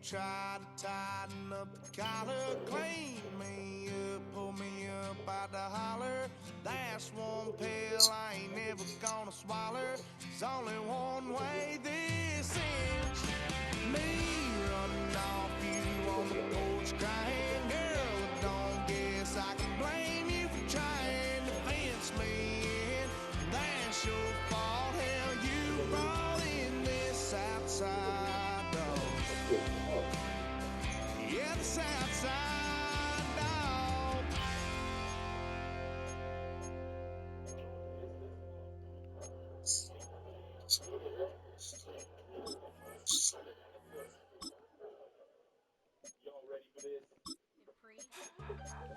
Try to tighten up the collar, clean me up, pull me up out the holler. That's one pill I ain't never gonna swallow. There's only one way this ends. Me running off you on the porch crying, girl, I don't guess I can blame you for trying to fence me in. That's your fault, hell, you brought in this outside dog. Yeah, the south side dog.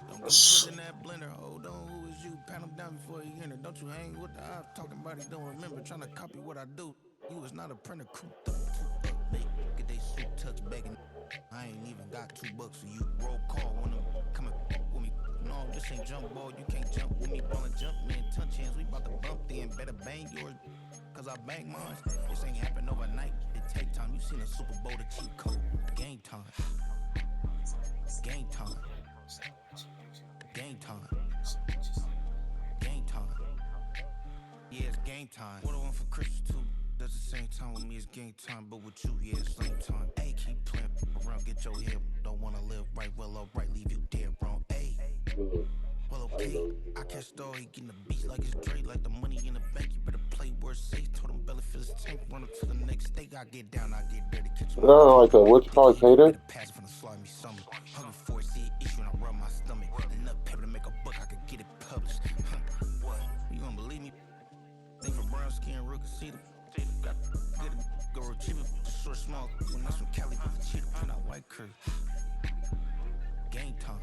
Don't get put in that blender. Hold on, who is you? Pat him down before you enter. Don't you hang with the ops talking about he don't remember. Trying to copy what I do. You was not a printer. Cooped up, too up. Get they suit touch begging. I ain't even got $2 for you. Roll call when I'm coming with me. No, this ain't jump ball. You can't jump with me. Ballin' jump man, touch hands. We bout to bump then. Better bang yours. Cause I bang mine. This ain't happen overnight. It take time. You seen a Super Bowl, the cheat code. Game time. Game time. Game time. Game time. Yeah, it's game time. What I want for Christmas too. That's the same time with me, it's game time. But with you, yeah, it's same time. Hey, keep playing around, get your head. Don't wanna live right, well, alright, leave you dead wrong. Hey, well, okay. I catch story, getting the beats like it's Dre, like the money in the bank. You better play where it's safe. Told him Belly fill his tank, run up to the next state. I get down, I get dirty, catch him. Like a what you call it, Be hater? the passion from the slimy summer. Hungry for it, see it issue, and I rub my stomach. Enough paper to make a book, I could get it published. What? You gonna believe me? They for brown skin, real can see them. Got good, go retrieve it, short, small. When that's from Cali, with the cheetah print out white curve. Game time.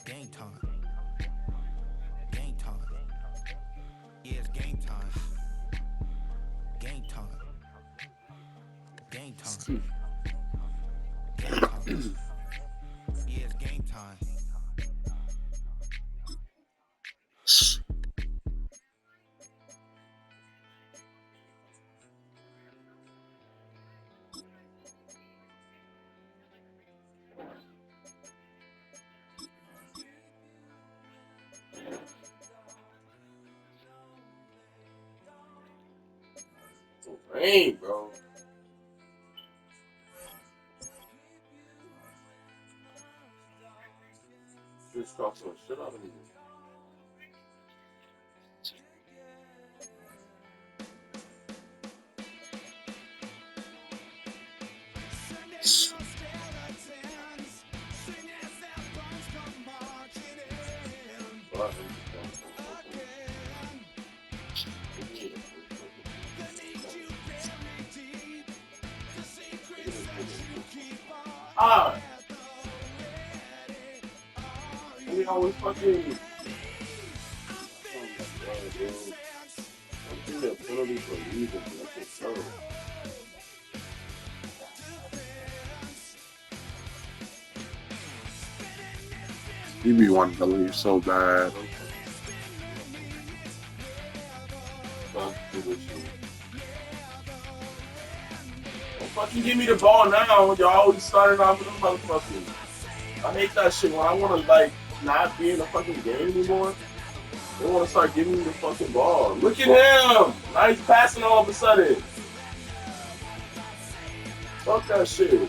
Game time. Game time. Yeah, it's game time. Game time. Game time. Game time. Yeah, it's game time. Dang, bro. Just talk some shit out of me. Ah! We always fucking. Oh my god, bro. I'm getting a penalty for leaving, bro. That's so terrible. You be wanting to leave so bad. Don't fucking give me the ball now. Y'all always starting off with them motherfuckers. I hate that shit when I want to, like, not be in the fucking game anymore. They want to start giving me the fucking ball. Look at him! Now he's passing all of a sudden. Fuck that shit.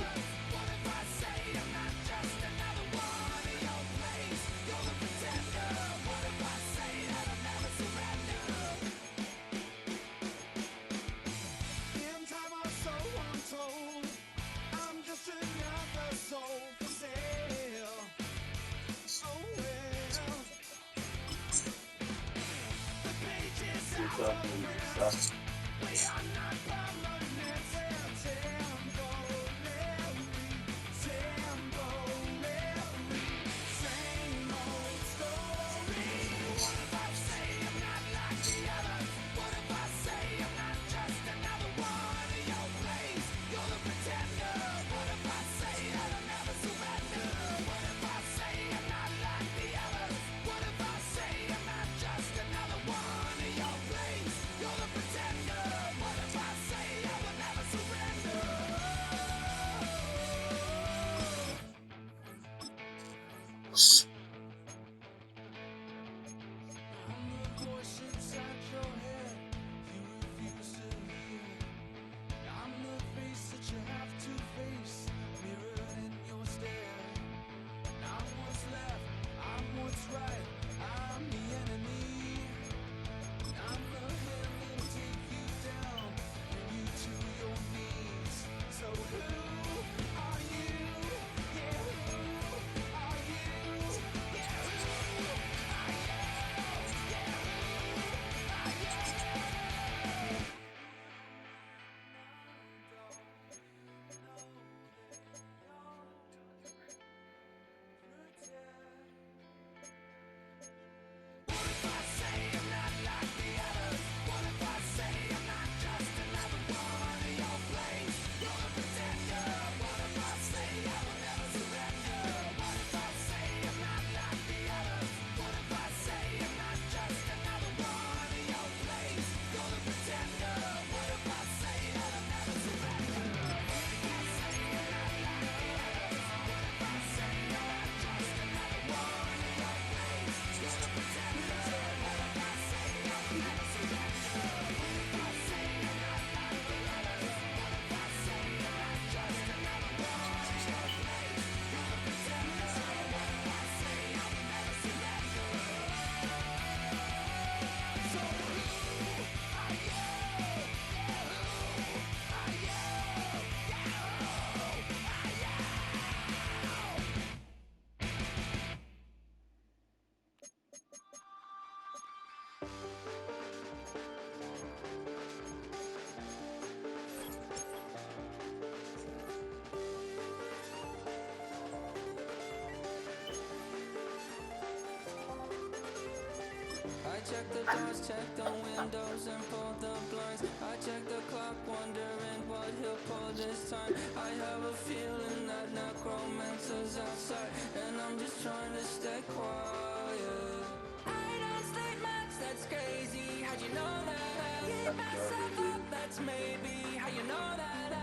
check the doors, check the windows, and pull the blinds. I check the clock, wondering what he'll pull this time. I have a feeling that necromancer's outside, and I'm just trying to stay quiet. I don't sleep much, that's crazy. How'd you know that? I keep myself up, that's maybe how you know that.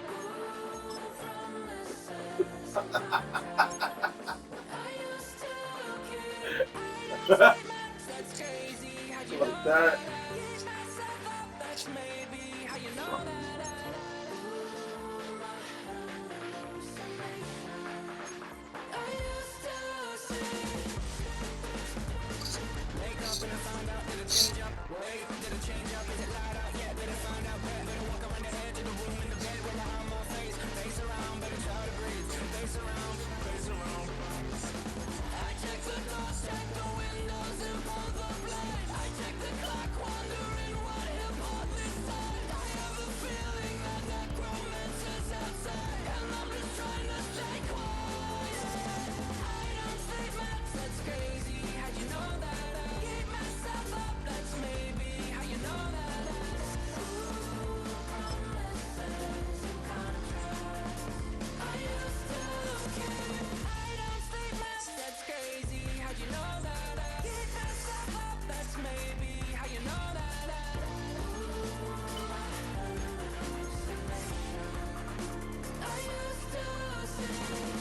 Ooh, promises and contracts. I used to keep. I don't sleep much, that's crazy. How'd you know Like that? that. I keep myself up, that's maybe how you know that. Ooh, my hallucination. I used to see. Wake up and I found out that it change up. Wake up, did it change up? Is it light out yet? Better find out where. Better walk around the edge of the room in the bed with my arm on face. Face around, better try to breathe. Face around, face around. I check the doors, check the windows, and pull the blinds. I check the clock, wondering what he'll pull this time. I have a feeling that necromancer's outside, and I'm just trying to stay quiet. I don't sleep much, that's crazy. How'd you know that? I keep myself up, that's maybe how you know that. Ooh, promises and contracts. I used to keep. I don't sleep much, that's crazy. How'd you know that? I keep myself up, that's maybe how you know that. Ooh, my hallucination. I used to see.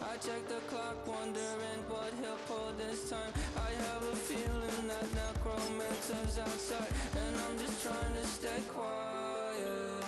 I check the clock, wondering what he'll pull this time. I have a feeling that necromancer's outside, and I'm just trying to stay quiet.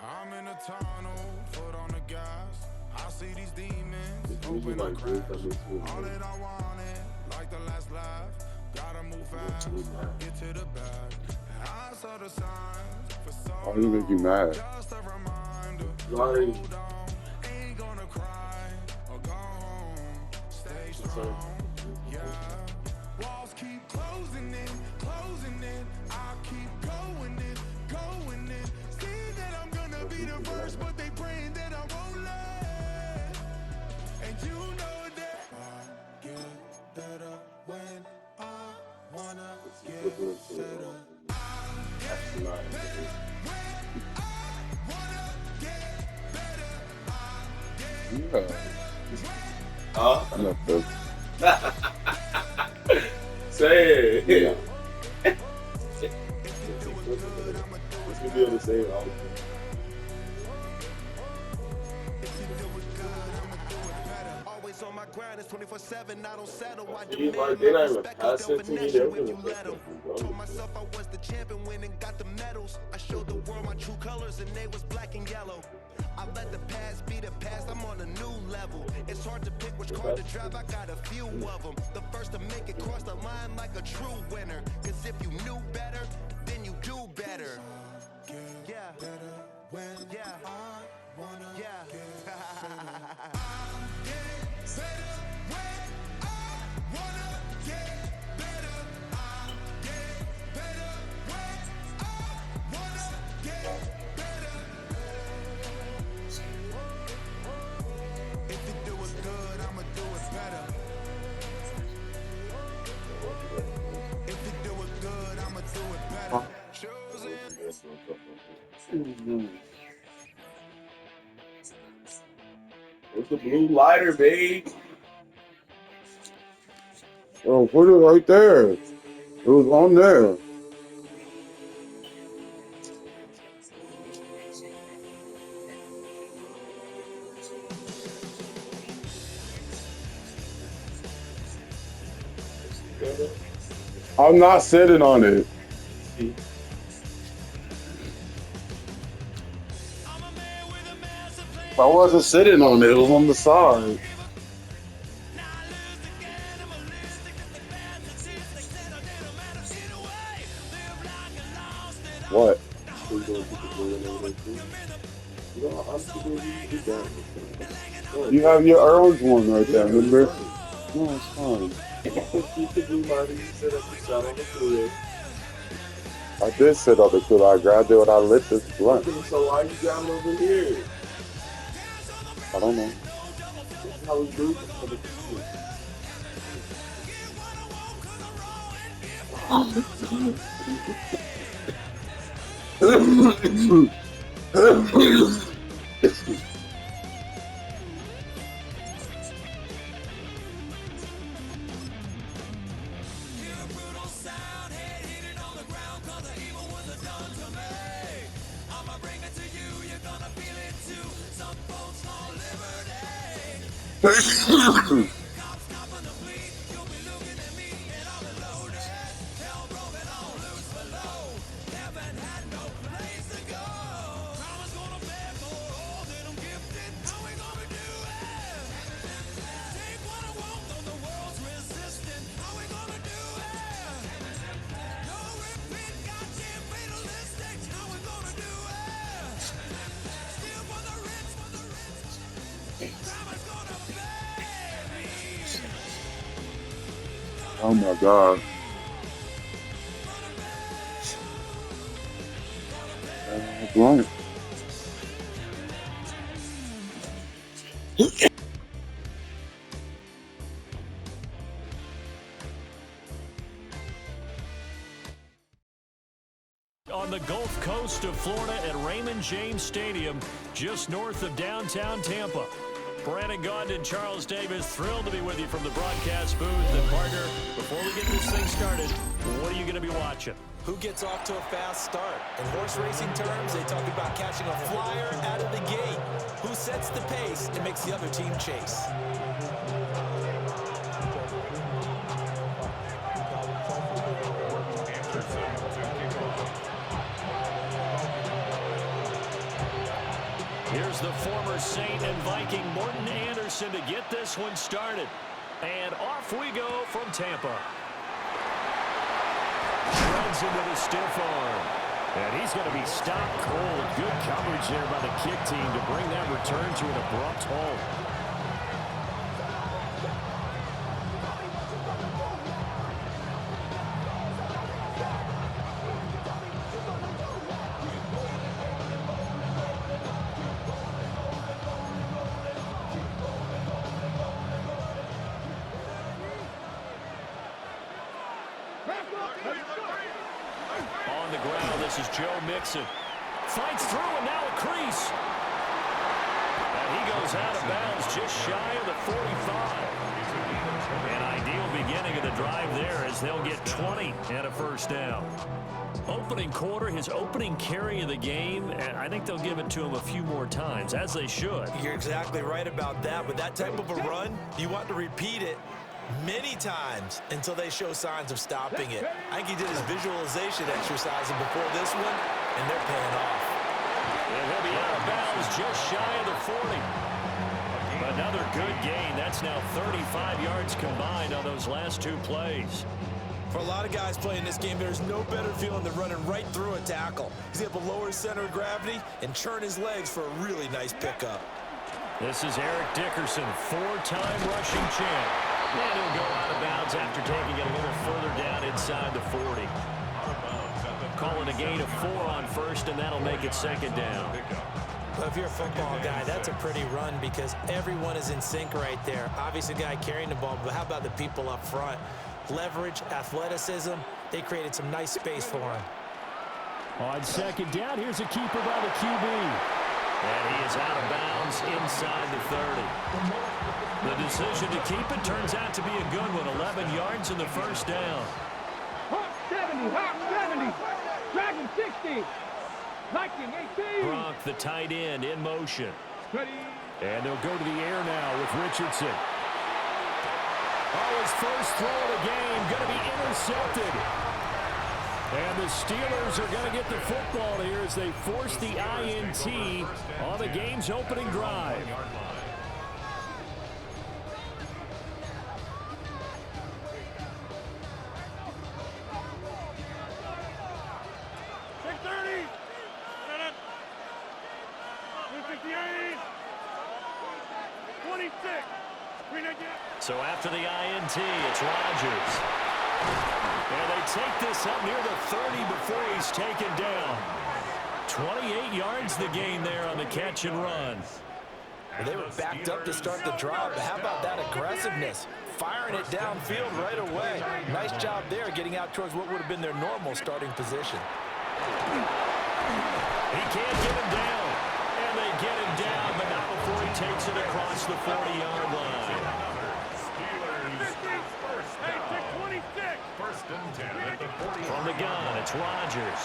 I'm in a tunnel, foot on the gas. I see these demons, It's usually open I like this. crash. That makes me All that I wanted, like the last laugh. Gotta move fast, get to the bag. I saw the signs for so Why does it make you mad? just a reminder. like, Hold on, ain't gonna cry or go home. Stay strong, yeah. Walls keep closing in. I keep going in. See that I'm gonna be the first, but they praying that I won't let. And you know that I get better when I wanna get better. that's not Yeah. uh, No, say yeah. it. What's gonna be able to say it all the time? Always on my grind, it's 24/7. I don't settle. I See, like, demand they my not even respect, cause pass they'll it to me. finesse They you were if gonna you put let them. that from Told myself I was the champion, win and got the medals. I showed the world my true colors, and they was black and yellow. I let the past be the past, I'm on a new level. It's hard to pick which car to drive, I got a few of them. The first to make it cross the line like a true winner. Cause if you knew better, then you do better. Yeah. Yeah. Yeah. If you do it good, I'ma do it better. If you do it good, I'ma do it better. What's the blue lighter, babe? Oh, put it right there. It was on there. Together. I'm not sitting on it. See? I wasn't sitting on it. It was on the side. What? So you gonna put the blue one over there too? You know, honestly, dude, you can do that. Go ahead, You have your orange one right there, yeah, it's remember? fine. No, it's fine. Keep the blue line. You said that you sat on the cooler. I did sit on the cooler. I grabbed it when I lit this blunt. Okay, so why you got it over here? I don't know. This is how we do it. Oh my god. Blunt. On the Gulf Coast of Florida at Raymond James Stadium, just north of downtown Tampa. Brandon Gaudin and Charles Davis, thrilled to be with you from the broadcast booth. And partner, before we get this thing started, what are you going to be watching? Who gets off to a fast start? In horse racing terms, they talk about catching a flyer out of the gate. Who sets the pace and makes the other team chase? Here's the former Saint and Viking Morton Anderson to get this one started. And off we go from Tampa. Runs into the stiff arm. And he's going to be stopped cold. Good coverage there by the kick team to bring that return to an abrupt halt. On the ground, this is Joe Mixon. Fights through and now a crease. And he goes out of bounds just shy of the 45. An ideal beginning of the drive there as they'll get 20 and a first down. Opening quarter, his opening carry of the game, and I think they'll give it to him a few more times, as they should. You're exactly right about that. With that type of a run, you want to repeat it many times until they show signs of stopping it. I think he did his visualization exercising before this one, and they're paying off. And he'll be out of bounds just shy of the 40. Another good gain. That's now 35 yards combined on those last two plays. For a lot of guys playing this game, there's no better feeling than running right through a tackle. He's able to lower his center of gravity and churn his legs for a really nice pickup. This is Eric Dickerson, four-time rushing champ. And he'll go out of bounds after taking it a little further down inside the 40. Calling a gain of 4 on first, and that'll make it second down. Well, if you're a football guy, that's a pretty run because everyone is in sync right there. Obviously, the guy carrying the ball, but how about the people up front? Leverage, athleticism, they created some nice space for him. On second down, here's a keeper by the QB. And he is out of bounds inside the 30. The decision to keep it turns out to be a good one. 11 yards in the first down. Hawk 70, Hawk 70, Dragon 60, Viking 18. Gronk, the tight end, in motion. Ready. And they'll go to the air now with Richardson. Oh, his first throw of the game going to be intercepted. And the Steelers are going to get the football here as they force the INT on the game's opening drive. So after the INT, it's Rodgers. And they take this up near the 30 before he's taken down. 28 yards the gain there on the catch and run. Well, they were backed up to start the drive, but how about that aggressiveness? Firing it downfield right away. Nice job there getting out towards what would have been their normal starting position. He can't get him down. And they get him down, but not before he takes it across the 40-yard line. From the gun, it's Rodgers.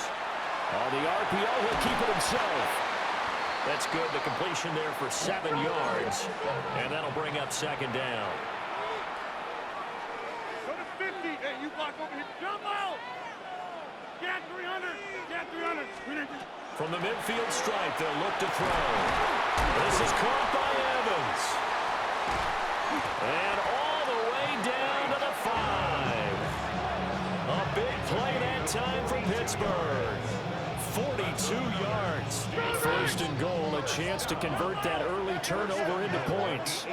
On the RPO, he'll keep it himself. That's good. The completion there for 7 yards. And that'll bring up second down. Go to 50. Hey, you block over here. Jump out. Get 300. Get 300. From the midfield stripe, they'll look to throw. This is caught by Evans. And all the way down to the 5. A big play that time from Pittsburgh. 42 yards. First and goal, a chance to convert that early turnover into points.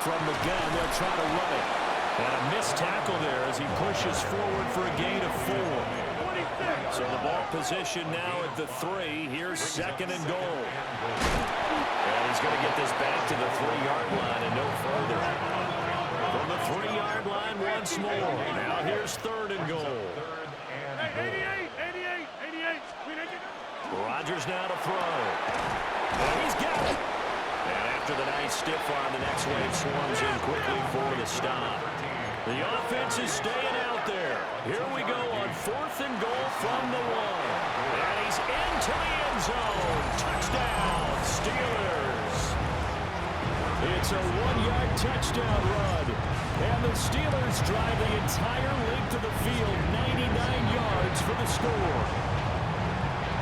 From the gun, they'll try to run it. And a missed tackle there as he pushes forward for a gain of 4. So the ball position now at the 3. Here's second and goal. And he's going to get this back to the 3-yard line and no further. From the 3-yard line once more. Now here's third and goal. 88. Rodgers now to throw. And he's got it. And after the nice stiff arm, the next wave swarms in quickly for the stop. The offense is staying out there. Here we go on fourth and goal from the 1. And he's into the end zone. Touchdown, Steelers. It's a 1-yard touchdown run. And the Steelers drive the entire length of the field, 99 yards for the score.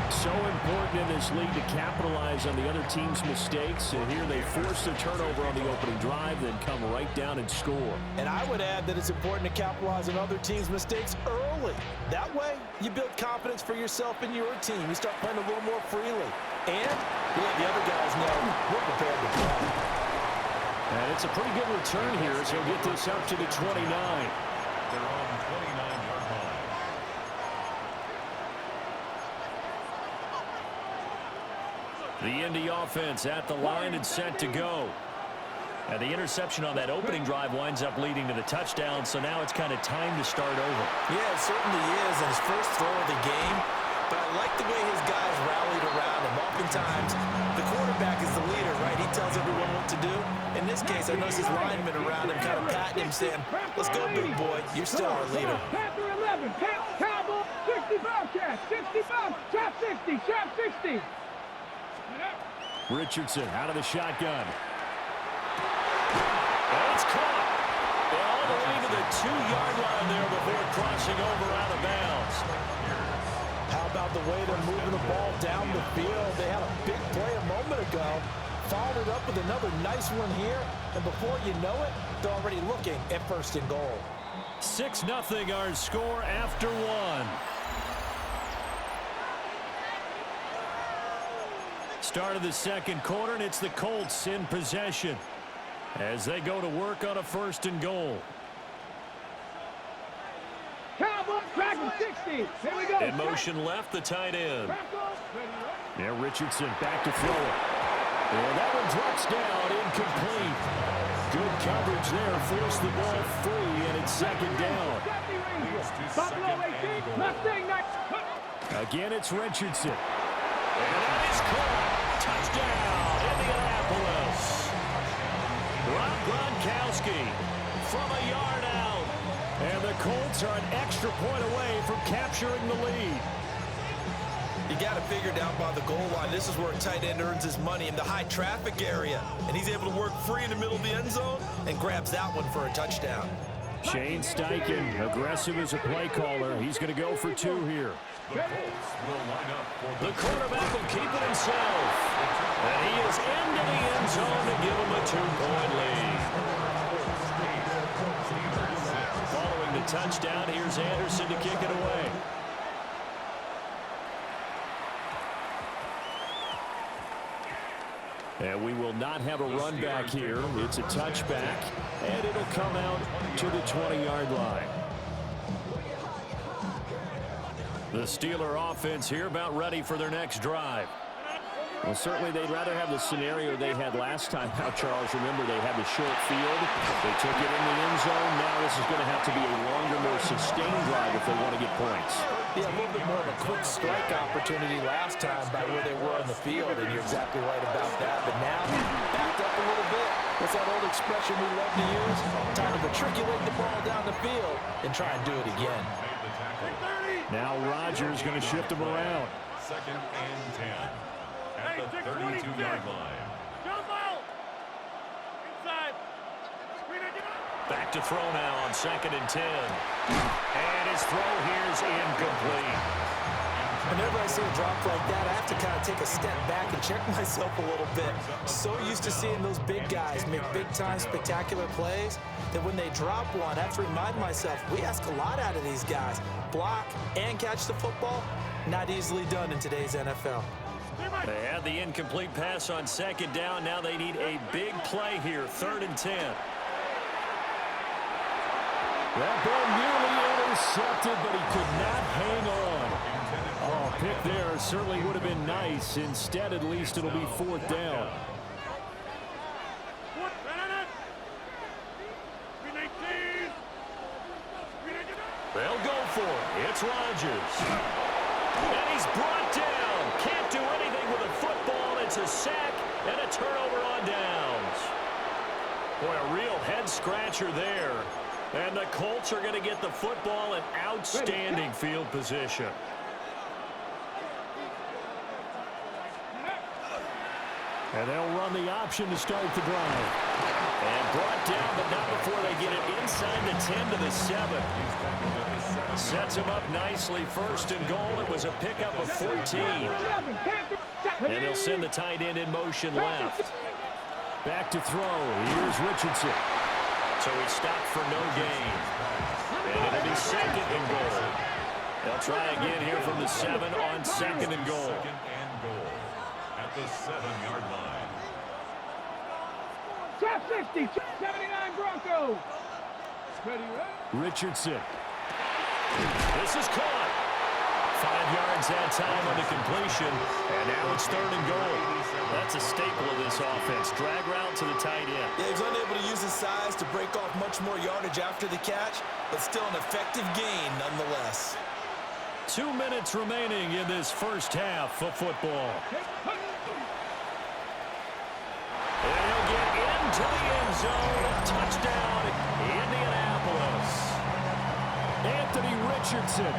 So important in this league to capitalize on the other team's mistakes. And here they force the turnover on the opening drive, then come right down and score. And I would add that it's important to capitalize on other teams' mistakes early. That way, you build confidence for yourself and your team. You start playing a little more freely. And you let the other guys know we're prepared to play. And it's a pretty good return here as he'll get this up to the 29. They're on 29-yard line. The Indy offense at the line and set to go. And the interception on that opening drive winds up leading to the touchdown, so now it's kind of time to start over. Yeah, it certainly is, and his first throw of the game. But I like the way his guys rallied around him. Oftentimes, the quarterback is the leader, right? He tells everyone what to do. In this case, I noticed his linemen around him kind of patting him, saying, let's go, big boy. You're still our leader. Panther 11. Cowboy. 65 catch. 65. Chop 60. Chop 60. Richardson out of the shotgun. And it's caught. And all the way to the 2-yard line there before crossing over out of bounds. How about the way they're moving the ball down the field? They had a big play a moment ago. Followed it up with another nice one here. And before you know it, they're already looking at first and goal. 6-0 our score after 1. Start of the second quarter, and it's the Colts in possession as they go to work on a first and goal. Cowboy tracking 60. Here we go. In motion left, the tight end. Yeah, Richardson back to throw it. And that one drops down, incomplete. Good coverage there, forced the ball free, and it's second down. Again, it's Richardson. And that is caught. Touchdown, Indianapolis. Rob Gronkowski from a yard out. And the Colts are an extra point away from capturing the lead. You got to figure down by the goal line. This is where a tight end earns his money in the high traffic area. And he's able to work free in the middle of the end zone and grabs that one for a touchdown. Shane Steichen, aggressive as a play caller. He's going to go for 2 here. The Colts will line up for The quarterback will keep it himself. And he is into the end zone to give him a 2-point lead. Following the touchdown, here's Anderson to kick it away. And we will not have a run back here. It's a touchback, and it'll come out to the 20-yard line. The Steeler offense here about ready for their next drive. Well, certainly they'd rather have the scenario they had last time out, Charles. Remember, they had the short field. They took it in the end zone. Now this is going to have to be a longer, more sustained drive if they want to get points. Yeah, a little bit more of a quick strike opportunity last time by where they were on the field, and you're exactly right about that. But now, backed up a little bit. What's that old expression we love to use? Time to matriculate the ball down the field and try and do it again. Now Rodgers going to shift him around. 2nd and 10. At the 32-yard line. Jump out! Inside! Back to throw now on 2nd and 10. And his throw here is incomplete. Whenever I see a drop like that, I have to kind of take a step back and check myself a little bit. So used to seeing those big guys make big-time spectacular plays that when they drop one, I have to remind myself, we ask a lot out of these guys. Block and catch the football, not easily done in today's NFL. They had the incomplete pass on 2nd down. Now they need a big play here, 3rd and 10. That ball nearly intercepted, but he could not hang on. Oh, pick there certainly would have been nice. Instead, at least it'll be 4th down. They'll go for it. It's Rodgers. And he's brought down. Can't do anything with a football. It's a sack and a turnover on downs. Boy, a real head-scratcher there. And the Colts are going to get the football in outstanding field position. And they'll run the option to start the drive. And brought down, but not before they get it inside the 10 to the 7. Sets him up nicely. 1st and goal. It was a pickup of 14. And they'll send the tight end in motion left. Back to throw. Here's Richardson. So he stopped for no gain. And it'll be 2nd and goal. They'll try again here from the 7 on 2nd and goal. 2nd and goal at the 7-yard line. Top 60, 79 Broncos. Ready, right? Richardson. This is caught. 5 yards that time on the completion. And now it's 3rd and goal. That's a staple of this offense. Drag route to the tight end. Yeah, he's unable to use his size to break off much more yardage after the catch, but still an effective gain nonetheless. 2 minutes remaining in this first half of football. And he'll get into the end zone. Touchdown, Indianapolis. Anthony Richardson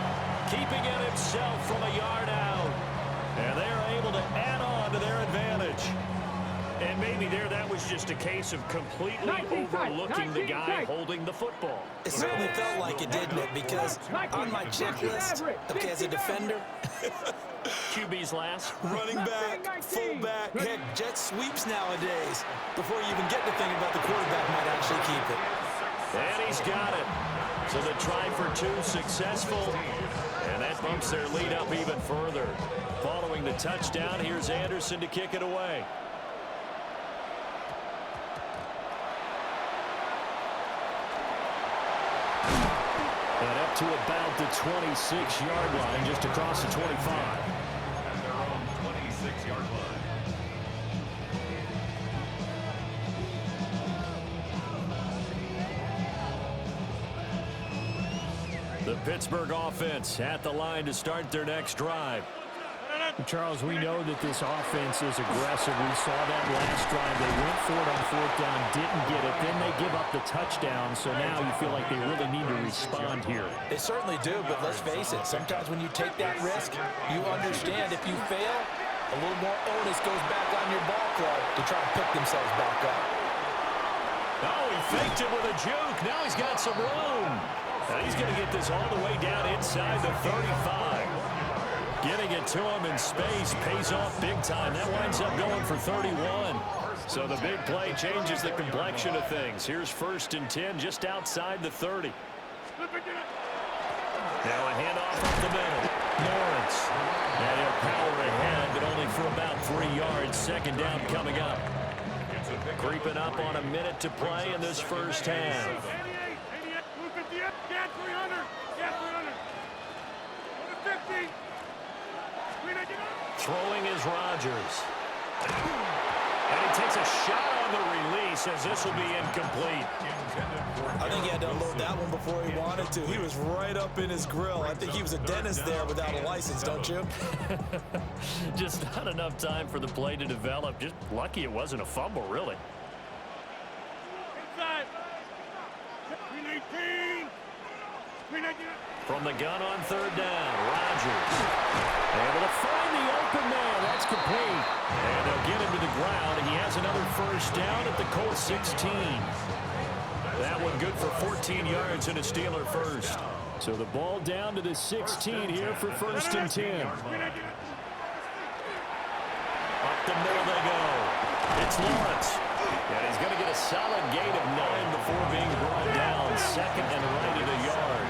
keeping it himself from a yard out. And they're able to add on to their advantage. And maybe that was just a case of completely overlooking the guy holding the football. It certainly felt like it, didn't it? Because on my checklist, okay, as a defender, QB's last. running back, fullback, heck, jet sweeps nowadays. Before you even get to thinking about the quarterback might actually keep it. And he's got it. So the try for 2 successful. And that bumps their lead up even further. Following the touchdown, here's Anderson to kick it away. And up to about the 26-yard line, just across the 25. At their own 26-yard line. The Pittsburgh offense at the line to start their next drive. Charles, we know that this offense is aggressive. We saw that last drive. They went for it on fourth down, didn't get it. Then they give up the touchdown. So now you feel like they really need to respond here. They certainly do, but let's face it. Sometimes when you take that risk, you understand if you fail, a little more onus goes back on your ball club to try and pick themselves back up. Oh, he faked it with a juke. Now he's got some room. And he's going to get this all the way down inside the 35. Getting it to him in space pays off big time. That winds up going for 31. So the big play changes the complexion of things. Here's 1st and 10 just outside the 30. Now a handoff up the middle. Lawrence. And he'll power ahead, but only for about 3 yards. 2nd down coming up. Creeping up on a minute to play in this first half. Throwing is Rodgers. And he takes a shot on the release as this will be incomplete. I think he had to unload that one before he wanted to. He was right up in his grill. I think he was a dentist there without a license, don't you? Just not enough time for the play to develop. Just lucky it wasn't a fumble, really. Inside. 319. 319. From the gun on 3rd down, Rodgers able to find the open man. That's complete. And they'll get him to the ground. He has another 1st down at the Colts 16. That one good for 14 yards and a Steeler first. So the ball down to the 16 here for 1st and 10. Up the middle they go. It's Lawrence. And he's going to get a solid gain of 9 before being brought down. 2nd and right at a yard.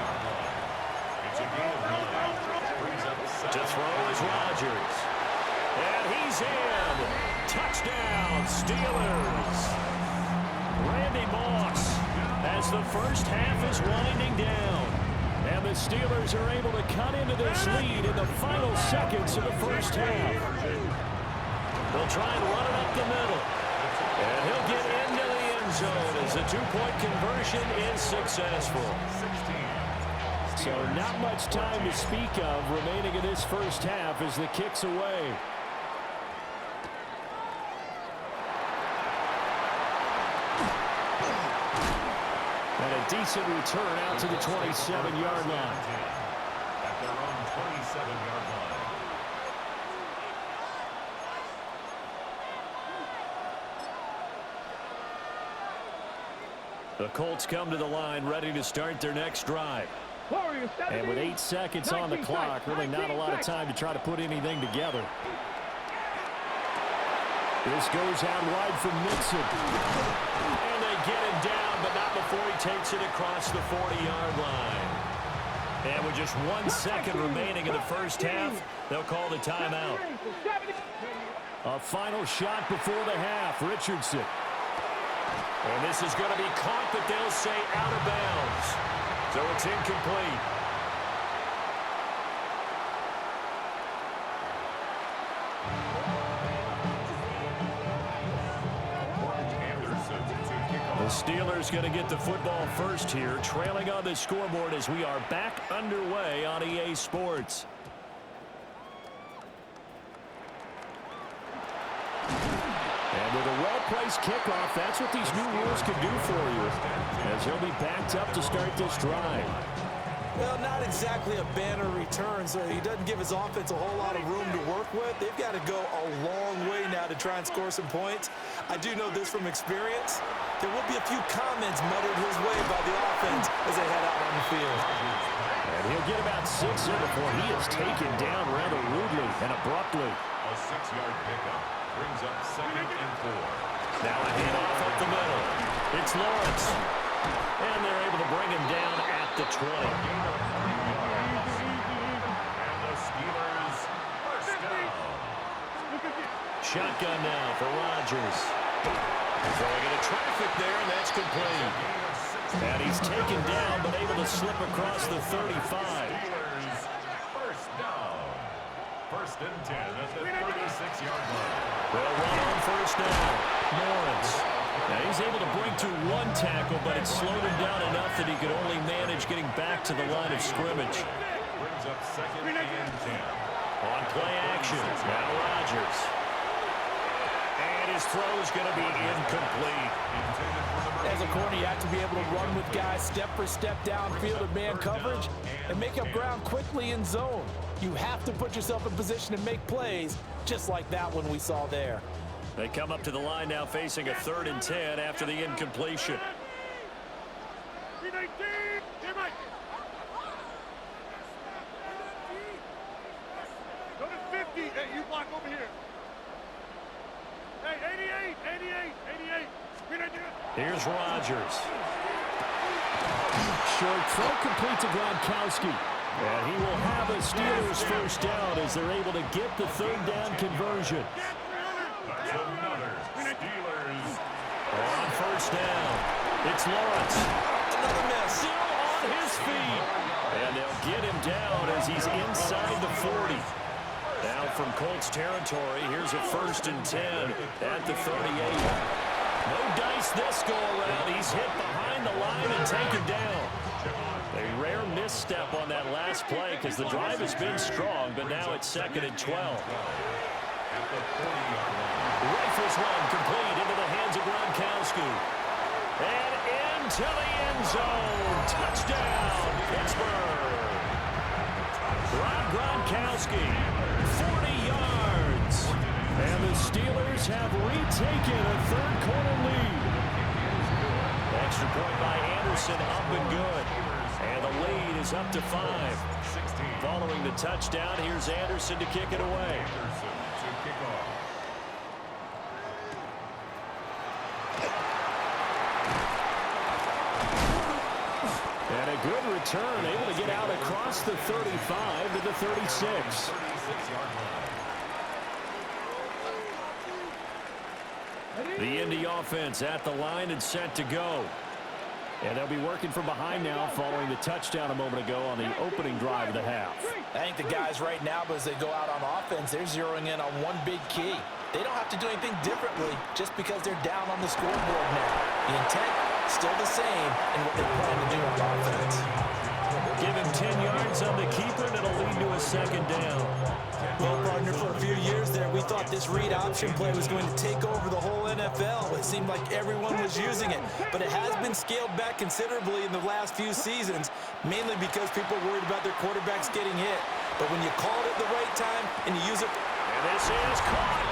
To throw is Rodgers. And he's in. Touchdown, Steelers. Randy Moss as the first half is winding down. And the Steelers are able to cut into this lead in the final seconds of the first half. They'll try and run it up the middle. And he'll get into the end zone as the 2-point conversion is successful. So not much time to speak of remaining in this first half as the kick's away. And a decent return out to the 27-yard line. At their own 27-yard line. The Colts come to the line ready to start their next drive. And with 8 seconds on the clock, really not a lot of time to try to put anything together. This goes out wide for Mixon. And they get him down, but not before he takes it across the 40-yard line. And with just 1 second remaining in the first half, they'll call the timeout. A final shot before the half, Richardson. And this is going to be caught, but they'll say out of bounds. So it's incomplete. The Steelers going to get the football first here, trailing on the scoreboard as we are back underway on EA Sports. And with a well-placed kickoff, that's what these new rules can do for you, as he'll be backed up to start this drive. Well, not exactly a banner return, so he doesn't give his offense a whole lot of room to work with. They've got to go a long way now to try and score some points. I do know this from experience. There will be a few comments muttered his way by the offense as they head out on the field. And he'll get about 6 in before he is taken down rather rudely and abruptly. A 6-yard pickup brings up 2nd and 4. Now a handoff up the middle. It's Lawrence. And they're able to bring him down at the 20. And the Steelers first down. Shotgun now for Rodgers. Throwing into traffic there, and that's complete. And he's taken down, but able to slip across the 35. Steelers first down. 1st and 10 at the 36-yard line. They'll run on first down. Lawrence. Now he's able to bring to 1 tackle, but it slowed him down enough that he could only manage getting back to the line of scrimmage. Brings up 2nd and 10. On play action, now Rodgers. And his throw is going to be incomplete. As a corner, you have to be able to run with guys step for step downfield in man coverage and make up ground quickly in zone. You have to put yourself in position to make plays, just like that one we saw there. They come up to the line now facing a 3rd and 10 after the incompletion. Go to 50. Hey, you block over here. Hey, 88. Here's Rodgers. Short throw complete to Gronkowski. And he will have a Steelers first down as they're able to get the 3rd down conversion. That's another Steelers. On first down, it's Lawrence. Another miss. Still on his feet. And they'll get him down as he's inside the 40. Down from Colts territory, here's a 1st and 10 at the 38. No dice this go around. He's hit behind the line and taken down. A rare misstep on that last play because the drive has been strong, but now it's 2nd and 12. Rifles one complete into the hands of Gronkowski. And into the end zone. Touchdown, Pittsburgh. Gronkowski, 40 yards. And the Steelers have retaken a 3rd quarter lead. Extra point by Anderson, up and good. And the lead is up to 5. Following the touchdown, here's Anderson to kick it away. And a good return, able to get out across the 35 to the 36. The Indy offense at the line and set to go. And they'll be working from behind now following the touchdown a moment ago on the opening drive of the half. I think the guys right now, as they go out on offense, they're zeroing in on one big key. They don't have to do anything differently just because they're down on the scoreboard now. The intent, still the same in what they plan to do on offense. Give him 10 yards on the keeper, and it'll lead to a 2nd down. Well, partner, for a few years there, we thought this read option play was going to take over the whole NFL. It seemed like everyone was using it, but it has been scaled back considerably in the last few seasons, mainly because people are worried about their quarterbacks getting hit. But when you call it at the right time and you use it... And this is caught.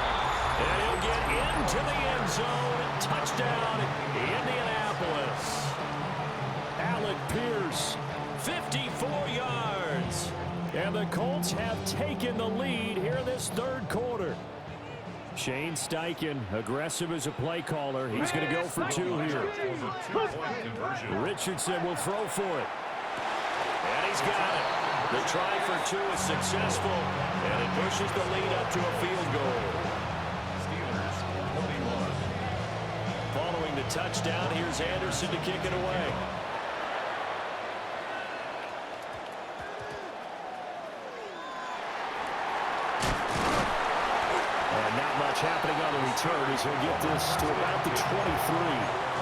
And he'll get into the end zone. Touchdown, Indianapolis. Alec Pierce, 54 yards. And the Colts have taken the lead here in this 3rd quarter. Shane Steichen, aggressive as a play caller. He's going to go for 2 here. Richardson will throw for it. And he's got it. The try for 2 is successful, and it pushes the lead up to a field goal. Steelers 21. Following the touchdown, here's Anderson to kick it away. And not much happening on the return as he'll get this to about the 23.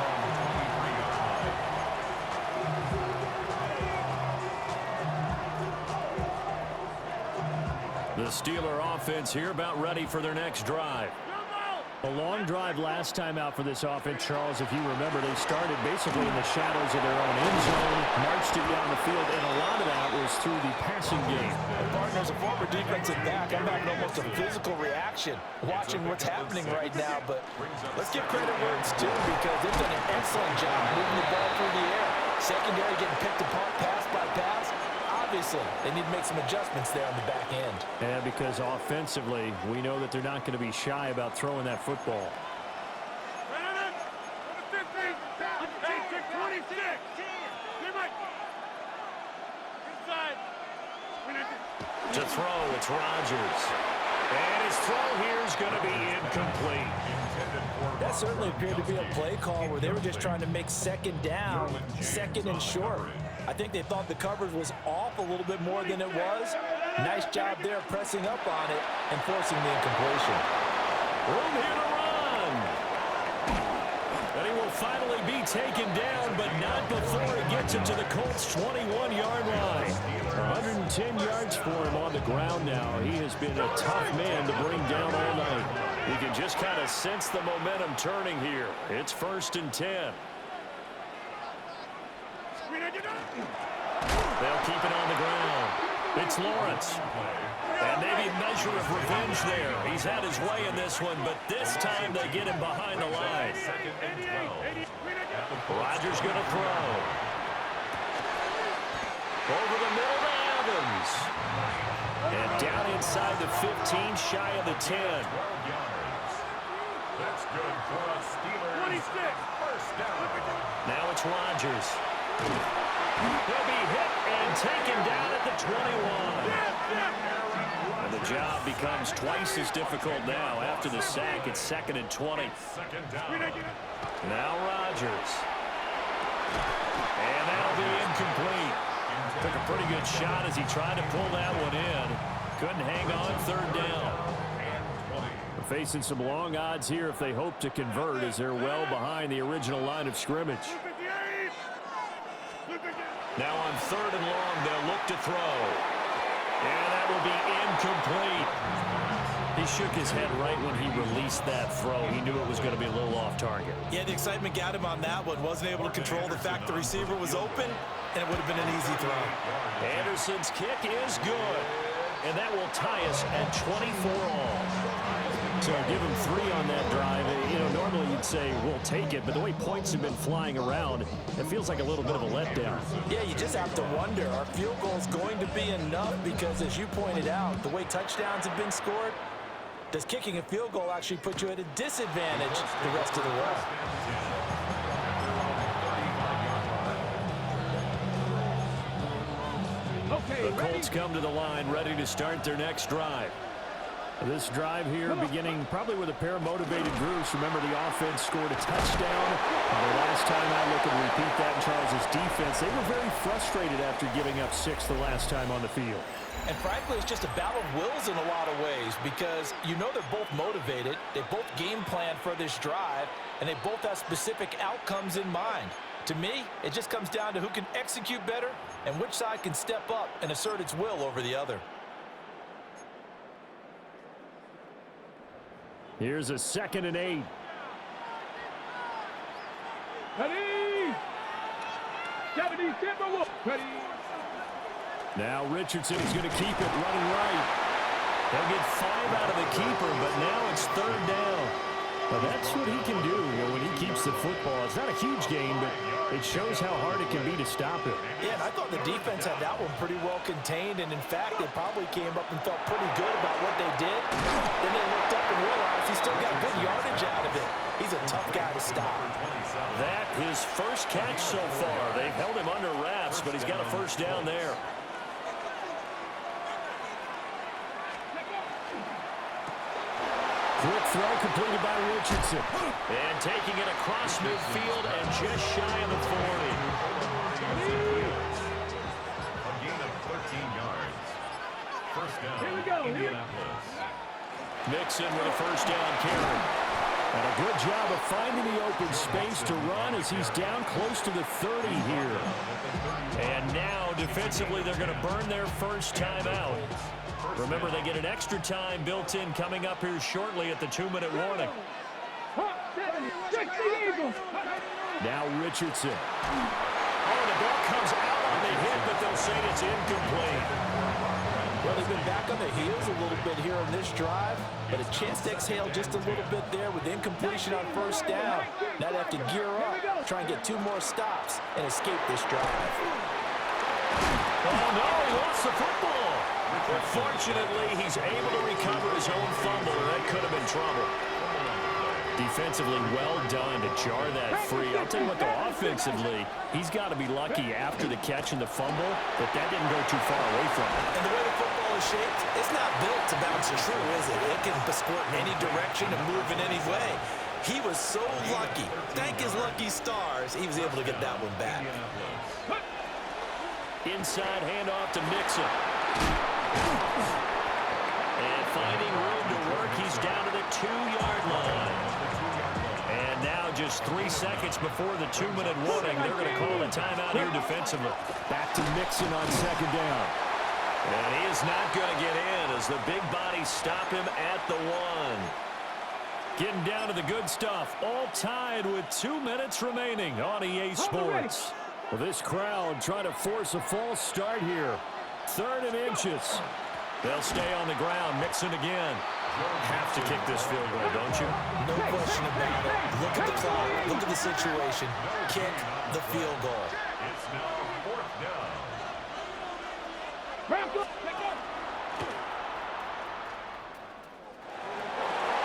The Steeler offense here about ready for their next drive. A long drive last time out for this offense, Charles. If you remember, they started basically in the shadows of their own end zone, marched it down the field, and a lot of that was through the passing game. Partners, a former defensive back, I'm having almost a physical reaction watching what's happening right now, but let's give credit where it's due because they've done an excellent job moving the ball through the air. Secondary getting picked apart pass by pass. Obviously, they need to make some adjustments there on the back end. And because offensively, we know that they're not going to be shy about throwing that football. To throw, it's Rodgers. And his throw here is going to be incomplete. That certainly appeared to be a play call where they were just trying to make 2nd down, 2nd and short. I think they thought the coverage was off a little bit more than it was. Nice job there pressing up on it and forcing the incompletion. Room here to run. And he will finally be taken down, but not before it gets it to the Colts' 21-yard line. 110 yards for him on the ground now. He has been a tough man to bring down all night. You can just kind of sense the momentum turning here. It's 1st and 10. They'll keep it on the ground. It's Lawrence. And maybe a measure of revenge there. He's had his way in this one, but this time they get him behind the line. Rodgers going to throw. Over the middle to Evans. And down inside the 15, shy of the 10. That's good for a Steelers 26. first down. Now it's Rodgers. He'll be hit and taken down at the 21. And the job becomes twice as difficult now. After the sack, it's 2nd and 20. Second down. Now Rodgers. And that'll be incomplete. Took a pretty good shot as he tried to pull that one in. Couldn't hang on 3rd down. They're facing some long odds here if they hope to convert, as they're well behind the original line of scrimmage. Now on 3rd and long, they'll look to throw. And that will be incomplete. He shook his head right when he released that throw. He knew it was going to be a little off target. Yeah, the excitement got him on that one. Wasn't able to control the fact the receiver was open, and it would have been an easy throw. Anderson's kick is good. And that will tie us at 24 all. So give him 3 on that drive. You know, normally you'd say, we'll take it, but the way points have been flying around, it feels like a little bit of a letdown. Yeah, you just have to wonder, are field goals going to be enough? Because as you pointed out, the way touchdowns have been scored, does kicking a field goal actually put you at a disadvantage the rest of the way? The Colts come to the line ready to start their next drive. This drive here beginning probably with a pair of motivated groups. Remember, the offense scored a touchdown. The last time I look and repeat that in Charles's defense, they were very frustrated after giving up 6 the last time on the field. And frankly, it's just a battle of wills in a lot of ways, because you know they're both motivated, they both game plan for this drive, and they both have specific outcomes in mind. To me, it just comes down to who can execute better and which side can step up and assert its will over the other. Here's a 2nd and 8. Ready! 70 Timberwolves. Ready! Now Richardson is going to keep it running right. They'll get 5 out of the keeper, but now it's 3rd down. Well, that's what he can do when he keeps the football. It's not a huge gain, but it shows how hard it can be to stop it. Yeah, and I thought the defense had that one pretty well contained, and in fact, they probably came up and felt pretty good about what they did. Then they looked up and realized he still got good yardage out of it. He's a tough guy to stop. That his first catch so far. They've held him under wraps, but he's got a 1st down there. Quick throw completed by Richardson. And taking it across midfield and just shy of the 40. A gain of 13 yards. First down. Here we go. Indianapolis. Mixon with a 1st down carry. And a good job of finding the open space to run as he's down close to the 30 here. And now, defensively, they're going to burn their first time out. Remember, they get an extra time built in coming up here shortly at the 2-minute warning. Now Richardson. Oh, the ball comes out on the hit, but they'll say it's incomplete. Well, they've been back on their heels a little bit here on this drive, but a chance to exhale just a little bit there with incompletion on 1st down. Now they have to gear up, try and get 2 more stops, and escape this drive. Oh, no, he lost the football. But fortunately, he's able to recover his own fumble, and that could have been trouble. Defensively, well done to jar that free. I'll tell you what, though, offensively, he's got to be lucky after the catch and the fumble that didn't go too far away from him. And the way the football is shaped, it's not built to bounce true, is it? It can squirt in any direction and move in any way. He was so lucky. Thank his lucky stars, he was able to get that one back. Inside handoff to Mixon. And finding room to work, he's down to the 2-yard line. And now just just 3 seconds before the 2-minute warning. They're going to call a timeout here defensively. Back to Mixon on second down. And he is not going to get in as the big bodies stop him at the 1. Getting down to the good stuff. All tied with 2 minutes remaining on EA Sports. Well, this crowd trying to force a false start here. 3rd and inches. They'll stay on the ground. Mixon again. Have to kick this field goal, don't you? No question about it. Look at the clock. Look at the situation. Kick the field goal. It's now 4th down.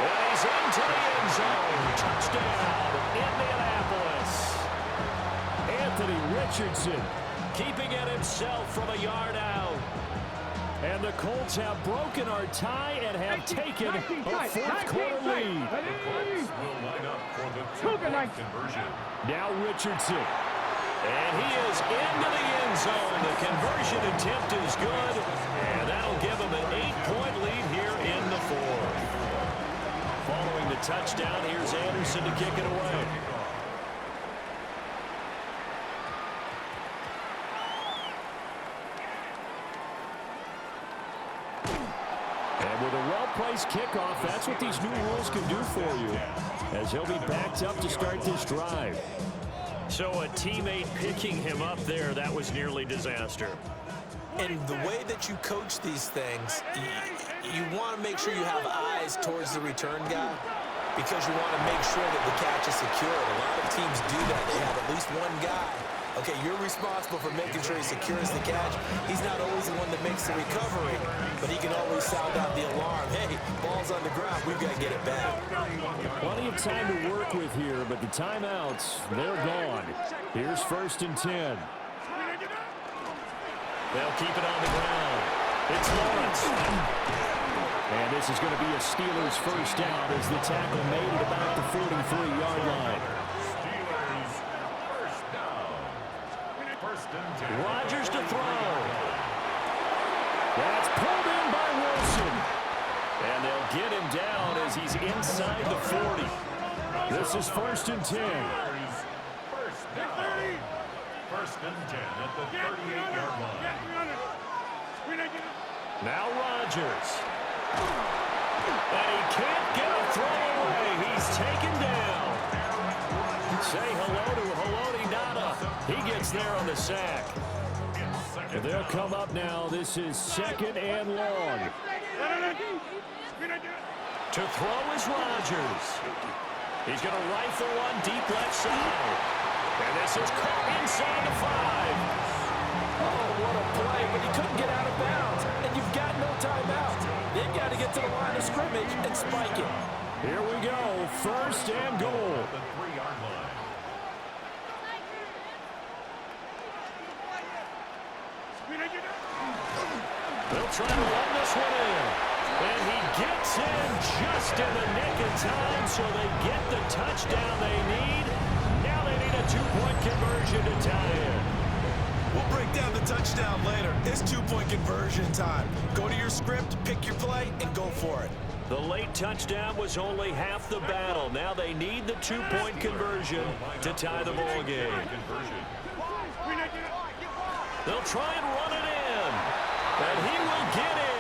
And he's into the end zone. Touchdown, Indianapolis. Anthony Richardson Keeping it himself from a yard out. And the Colts have broken our tie and have taken a 4th quarter lead. The Colts will line up for the 2-point conversion. Now Richardson. And he is into the end zone. The conversion attempt is good. And that'll give him an 8-point lead here in the 4th. Following the touchdown, here's Anderson to kick it away. And with a well-placed kickoff, that's what these new rules can do for you, as he'll be backed up to start this drive. So a teammate picking him up there, that was nearly disaster. And the way that you coach these things, you want to make sure you have eyes towards the return guy because you want to make sure that the catch is secured. A lot of teams do that. They have at least one guy. Okay, you're responsible for making sure he secures the catch. He's not always the one that makes the recovery, but he can always sound out the alarm. Hey, ball's on the ground. We've got to get it back. Plenty of time to work with here, but the timeouts, they're gone. Here's 1st and 10. They'll keep it on the ground. It's Lawrence. And this is going to be a Steelers 1st down as the tackle made at about the 43-yard line. Steelers 1st down. 1st and 10. Rodgers to throw. That's pulled in by Wilson. And they'll get him down as he's inside the 40. This is 1st and 10. 1st down. 1st and 10 at the 38-yard line. Now Rodgers. And he can't get a throw away. He's taken down. Say hello to Haloti Ngata. He gets there on the sack. And they'll come up now. This is 2nd and long. To throw is Rodgers. He's going to rifle one deep left side. And this is caught inside the 5. Oh, what a play, but he couldn't get out of bounds, and you've got no timeout. They've got to get to the line of scrimmage and spike it. Here we go, 1st and goal. The 3-yard line. They'll try to run this one in. And he gets in just in the nick of time, so they get the touchdown they need. Now they need a 2-point conversion to tie in. We'll break down the touchdown later. It's 2-point conversion time. Go to your script, pick your play, and go for it. The late touchdown was only half the battle. Now they need the 2-point conversion to tie the ball game. They'll try and run it in. And he will get in.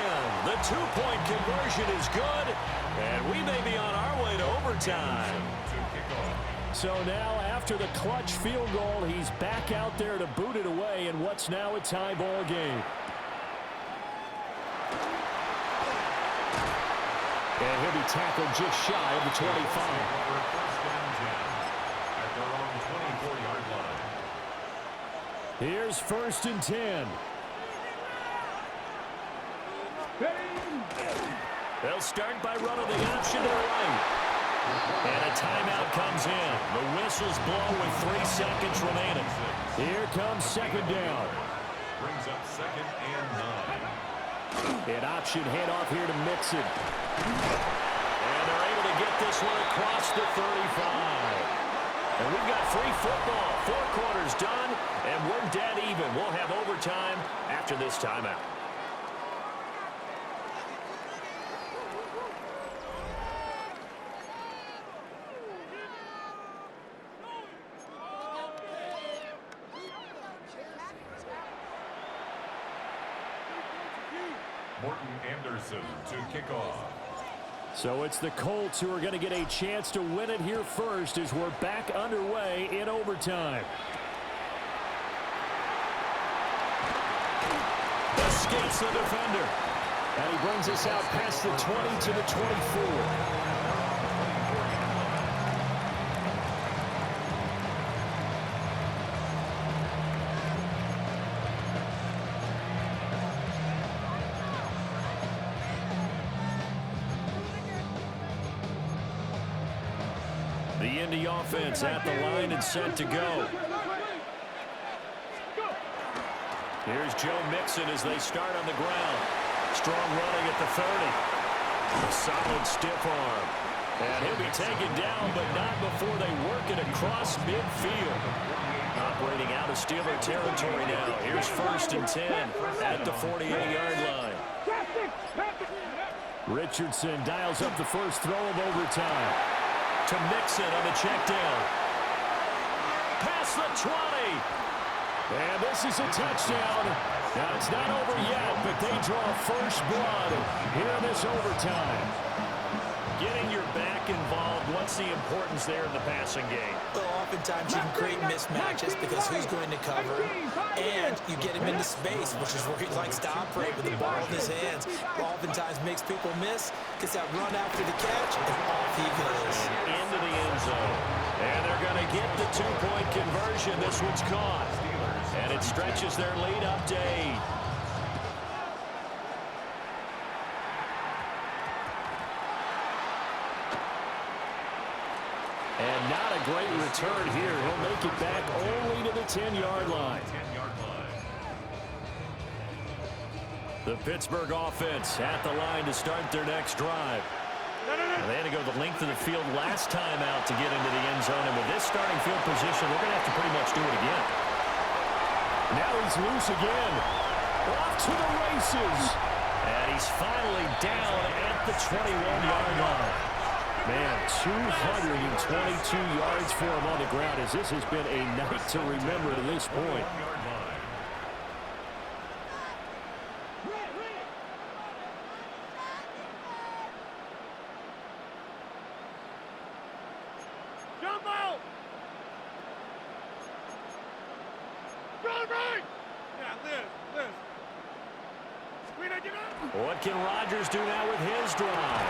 The 2-point conversion is good. And we may be on our way to overtime. So now, after the clutch field goal, he's back out there to boot it away in what's now a tie ball game. And he'll be tackled just shy of the 25. At their own 24-yard line. Here's 1st and 10. They'll start by running the option to the right. And a timeout comes in. The whistles blow with 3 seconds remaining. Here comes 2nd down. Brings up 2nd and 9. An option handoff here to Mixon. And they're able to get this one across the 35. And we've got free football. 4 quarters done, and we're dead even. We'll have overtime after this timeout. Anderson to kick off. So it's the Colts who are going to get a chance to win it here first as we're back underway in overtime. Escapes the defender. And he brings us out past the 20 to the 24. The Indy offense at the line and set to go. Here's Joe Mixon as they start on the ground. Strong running at the 30. A solid stiff arm. And he'll be taken down, but not before they work it across midfield. Operating out of Steeler territory now. Here's 1st and 10 at the 48-yard line. Richardson dials up the first throw of overtime. To Mixon on the check down. Past the 20. And this is a touchdown. Now, it's not over yet, but they draw first blood here in this overtime. Getting your back involved, what's the importance there in the passing game? Well, oftentimes you can create mismatches because who's going to cover, and you get him into space, which is where he likes to operate with the ball in his hands. Oftentimes makes people miss, gets that run after the catch, and off he goes. Into the end zone. And they're going to get the two-point conversion. This one's caught. And it stretches their lead up to 8. And not a great return here. He'll make it back only to the 10-yard line. The Pittsburgh offense at the line to start their next drive. They had to go the length of the field last time out to get into the end zone. And with this starting field position, they're going to have to pretty much do it again. Now he's loose again. Off to the races. And he's finally down at the 21-yard line. Man, 222 yards for him on the ground as this has been a night to remember to this point. What can Rodgers do now with his drive?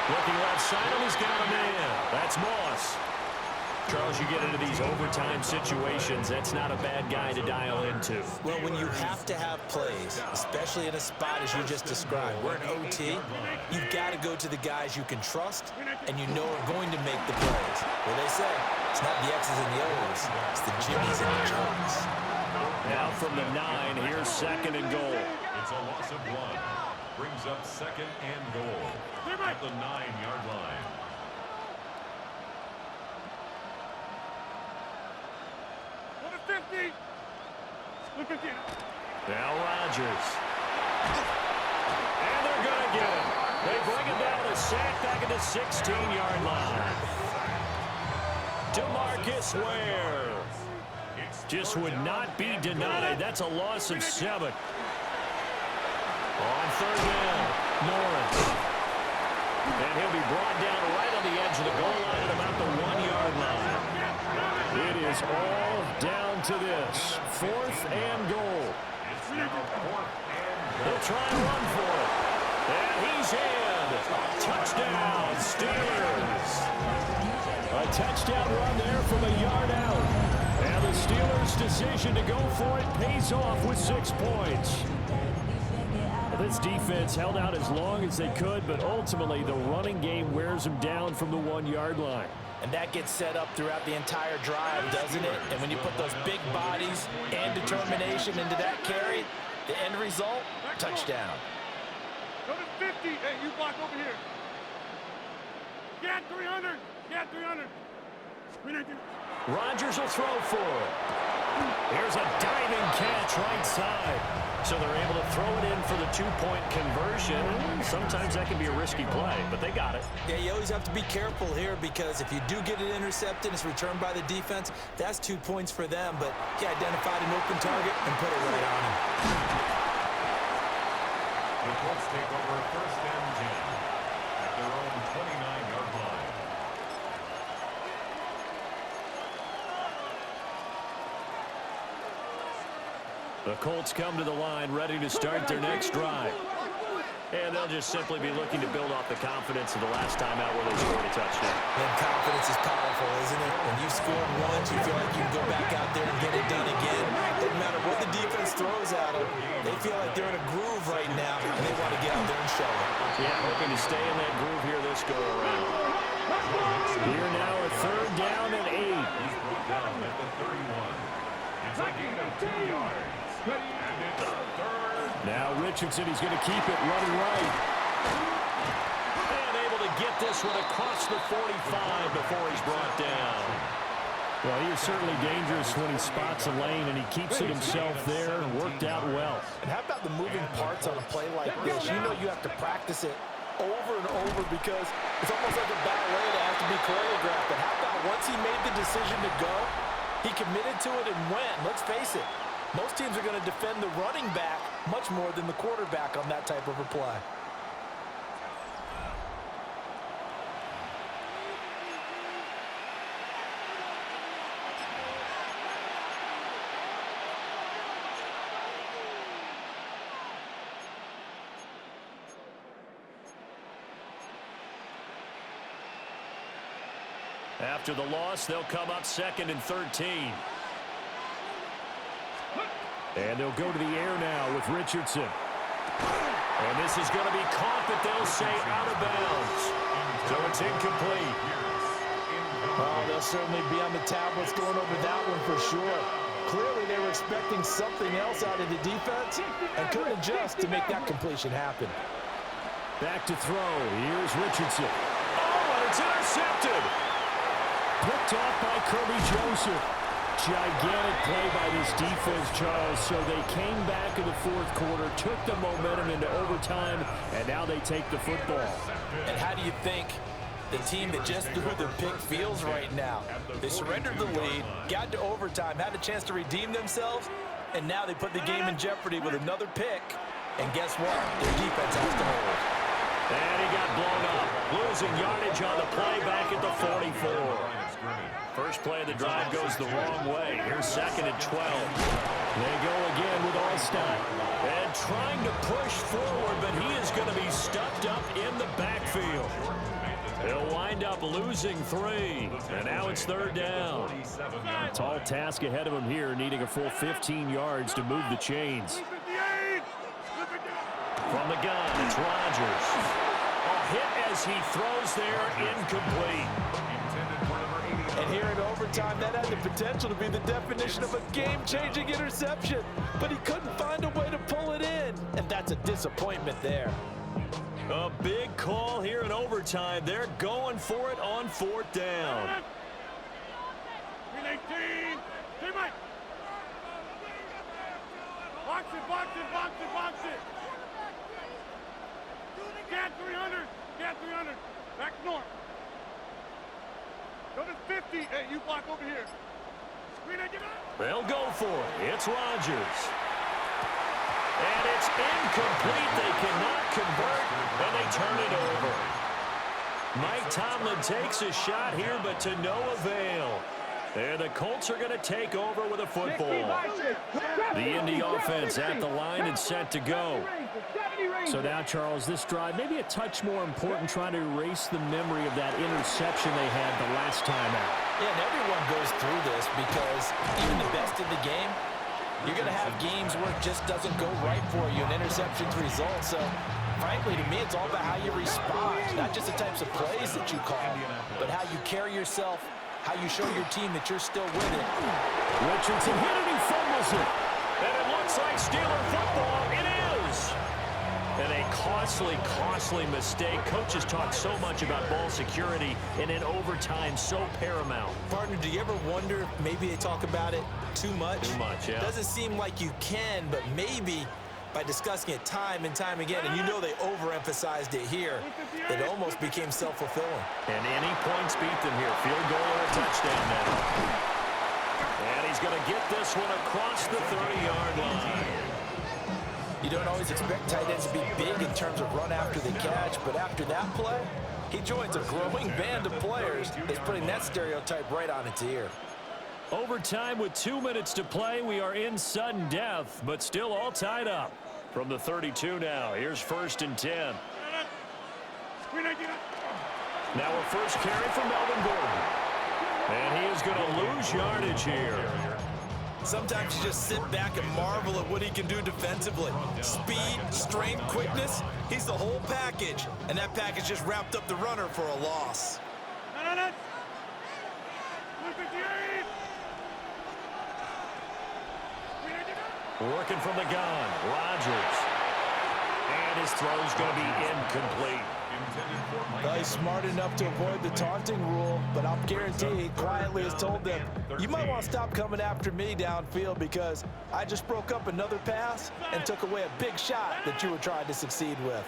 Looking left side, and he's got a man. That's Moss. Charles, you get into these overtime situations, that's not a bad guy to dial into. Well, when you have to have plays, especially in a spot as you just described, we're in OT, you've got to go to the guys you can trust and you know are going to make the plays. Well, they say it's not the X's and the O's, it's the Jimmies and the Jones. Now from the 9, here's 2nd and goal. It's a loss of 1. Brings up 2nd and goal at the 9-yard line. Now Rodgers. And they're going to get him. They bring him down a sack back at the 16-yard line. DeMarcus Ware. Just would not be denied. That's a loss of 7. On 3rd down, Norris. And he'll be brought down right on the edge of the goal line at about the 1-yard line. It is all down to this. 4th and goal. They'll try and run for it. And he's in. Touchdown, Steelers. A touchdown run there from a yard out. And the Steelers' decision to go for it pays off with 6 points. This defense held out as long as they could, but ultimately the running game wears them down from the 1-yard line. And that gets set up throughout the entire drive, doesn't it? And when you put those big bodies and determination into that carry, the end result, touchdown. Go to 50. Hey, you block over here. Get 300. Get 300. Rodgers will throw for it. Here's a diving catch right side. So they're able to throw it in for the 2-point conversion. Sometimes that can be a risky play, but they got it. Yeah, you always have to be careful here because if you do get it intercepted, it's returned by the defense, that's 2 points for them. But he identified an open target and put it right on him. the Colts take over first and 10 at their own 29-yard line. The Colts come to the line ready to start their next drive. And they'll just simply be looking to build off the confidence of the last time out where they scored a touchdown. And confidence is powerful, isn't it? When you've scored once, you feel like you can go back out there and get it done again. Doesn't matter what the defense throws at them. They feel like they're in a groove right now, and they want to get out there and show it. Yeah, hoping to stay in that groove here this go-around. Here now a third down and 8. He's brought down at the 31. It's a gain of 2 yards. And it's a third. Now Richardson, he's going to keep it running right. And able to get this one across the 45 before he's brought down. Well, he is certainly dangerous when he spots a lane, and he keeps it himself there and worked out well. And how about the moving parts on a play like this? You know you have to practice it over and over because it's almost like a ballet that has to be choreographed. But how about once he made the decision to go, he committed to it and went. Let's face it, most teams are going to defend the running back much more than the quarterback on that type of a play. After the loss, they'll come up 2nd and 13. And they'll go to the air now with Richardson. And this is going to be caught, but they'll say out of bounds. So it's incomplete. Oh, they'll certainly be on the tablets going over that one for sure. Clearly they were expecting something else out of the defense and couldn't adjust to make that completion happen. Back to throw. Here's Richardson. Oh, and it's intercepted. Picked off by Kirby Joseph. Gigantic play by this defense, Charles. So they came back in the fourth quarter, took the momentum into overtime, and now they take the football. And how do you think the team that just threw the pick feels right now? They surrendered the lead, got to overtime, had a chance to redeem themselves, and now they put the game in jeopardy with another pick. And guess what? Their defense has to hold. And he got blown up, losing yardage on the play back at the 44. First play of the drive goes the wrong way. Here's 2nd and 12. They go again with Allstein. And trying to push forward, but he is going to be stuffed up in the backfield. He'll wind up losing 3. And now it's 3rd down. Tall task ahead of him here, needing a full 15 yards to move the chains. From the gun, it's Rodgers. A hit as he throws there, incomplete. And here in overtime, that had the potential to be the definition of a game-changing interception. But he couldn't find a way to pull it in. And that's a disappointment there. A big call here in overtime. They're going for it on 4th down. 18. Teammate. Box it, box it, box it, box it. Get 300. Get 300. Back north. Go to 50. Hey, you block over here. Screen it, get out. They'll go for it. It's Rodgers. And it's incomplete. They cannot convert, and they turn it over. Mike Tomlin takes a shot here, but to no avail. And the Colts are going to take over with a football. The Indy offense at the line and set to go. So now, Charles, this drive maybe a touch more important, trying to erase the memory of that interception they had the last time out. Yeah, and everyone goes through this because even the best in the game, you're going to have games where it just doesn't go right for you, and interceptions result. So, frankly, to me, it's all about how you respond, not just the types of plays that you call, but how you carry yourself, how you show your team that you're still with it. Richardson hit it, he fumbles it. And it looks like Steeler football. It is. And a costly mistake. Coaches talk so much about ball security, and in overtime, so paramount. Partner, do you ever wonder if maybe they talk about it too much? Too much, yeah. Doesn't seem like you can, but maybe by discussing it time and time again, and you know they overemphasized it here, it almost became self-fulfilling. And any points beat them here. Field goal or a touchdown now. And he's going to get this one across the 30-yard line. You don't always expect tight ends to be big in terms of run after the catch, but after that play, he joins a growing band of players that's putting that stereotype right on its ear. Overtime with 2 minutes to play. We are in sudden death, but still all tied up. From the 32 now, here's 1st and 10. Now a first carry for Melvin Gordon. And he is going to lose yardage here. Sometimes you just sit back and marvel at what he can do defensively. Speed, strength, quickness, he's the whole package. And that package just wrapped up the runner for a loss. Working from the gun, Rodgers. And his throw's going to be incomplete. He's smart enough to avoid the taunting rule, but I'll guarantee he quietly has told them, you might want to stop coming after me downfield because I just broke up another pass and took away a big shot that you were trying to succeed with.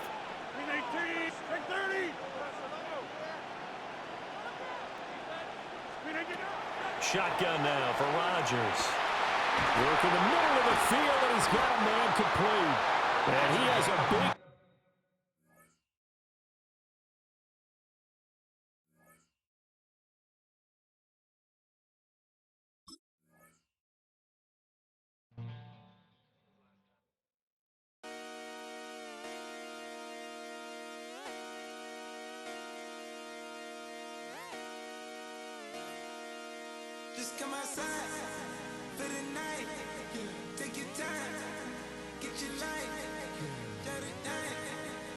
Shotgun now for Rodgers. Work in the middle of the field, and he's got a man complete. And he has a big... Just come outside for the night. Take your time, get your life, dirty night.